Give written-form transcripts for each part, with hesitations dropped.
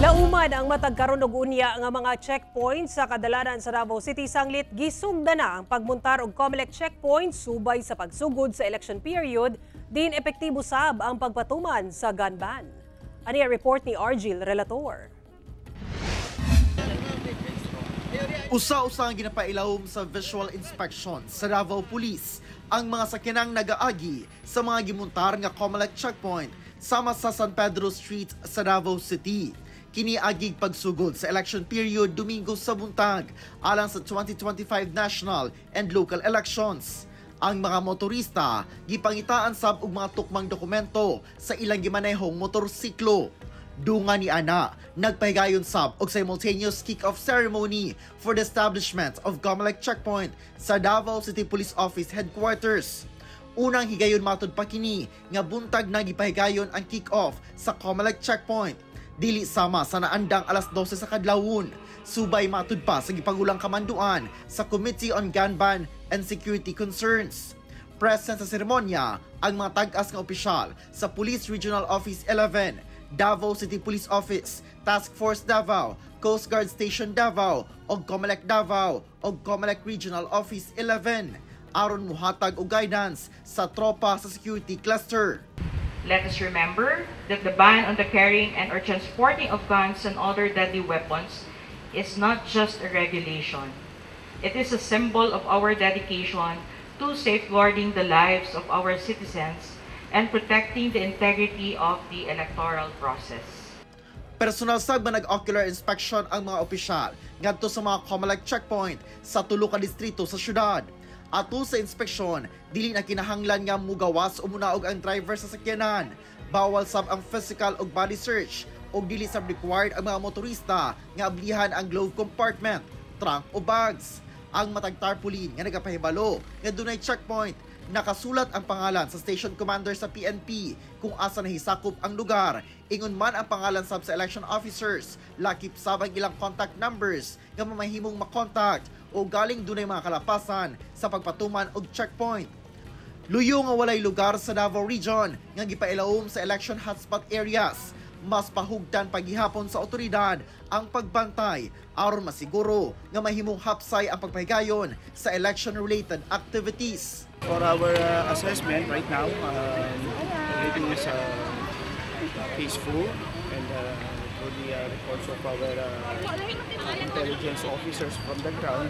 Lauman ang matag karon og unya nga mga checkpoints sa kadalanan sa Davao City sanglit gisugda na ang pagmuntar og COMELEC checkpoints subay sa pagsugod sa election period din epektibo sab ang pagpatuman sa gun ban. Ani ang report ni Argil Relator. Usa-usa ang ginapailawom sa visual inspection sa Davao Police ang mga sakyanang nagaagi sa mga gimuntar nga COMELEC checkpoint sama sa San Pedro Street sa Davao City. Kiniagig pagsugod sa election period Domingo sa buntag alang sa 2025 national and local elections. Ang mga motorista gipangitaan sab og mga tukmang dokumento sa ilang gimanehong motorsiklo. Dunga ni ana, nagpahigayon sab og simultaneous kick-off ceremony for the establishment of COMELEC checkpoint sa Davao City Police Office Headquarters. Unang higayon matud pa kini nga buntag na gipahigayon ang kick-off sa COMELEC checkpoint. Dili sama sa naandang alas 12 sa kadlawon, subay matud pa sa gipagulang kamanduan sa Committee on Gun Ban and Security Concerns. Present sa seremonya ang mga tag-as nga opisyal sa Police Regional Office 11, Davao City Police Office, Task Force Davao, Coast Guard Station Davao, og COMELEC Davao, og COMELEC Regional Office 11, aron muhatag og guidance sa tropa sa security cluster. Let us remember that the ban on the carrying and or transporting of guns and other deadly weapons is not just a regulation. It is a symbol of our dedication to safeguarding the lives of our citizens and protecting the integrity of the electoral process. Personal sab na nag-ocular inspection ang mga opisyal ngadto sa mga COMELEC checkpoint sa tulo ka distrito sa syudad. Ato sa inspeksyon, dili na kinahanglan nga mugawas o munaog ang driver sa sakyanan. Bawal sab ang physical o body search o dili sab required ang mga motorista nga ablihan ang glove compartment, trunk o bags. Ang matag tarpaulin nga nagapahibalo nga dunay checkpoint, nakasulat ang pangalan sa station commander sa PNP kung asa nahisakop ang lugar. Ingon man ang pangalan sab sa election officers, lakip sab ang ilang contact numbers nga mamahimong makontak o galing dunay mga kalapasan sa pagpatuman og checkpoint. Luyo nga walay lugar sa Davao Region nga gipailawom sa election hotspot areas. Mas pahugdan paghihapon sa otoridad ang pagbantay aron masiguro nga mahimong hapsay ang pagpahigayon sa election-related activities. For our assessment right now, everything is peaceful and for the reports of our intelligence officers from the ground,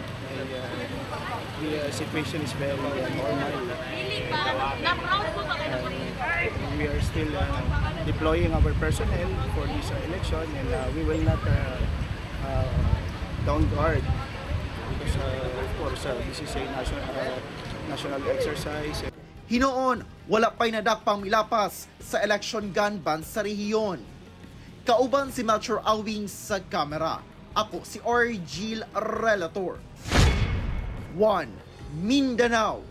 the situation is very normal. We are still deploying our personnel for this election, and we will not down guard because of course this is a national exercise. Hinoon, wala pa'y nadakpang milapas sa election gun ban sa rehiyon. Kauban si Melchor Awing sa kamera. Ako si Argil Relator. 1. Mindanao.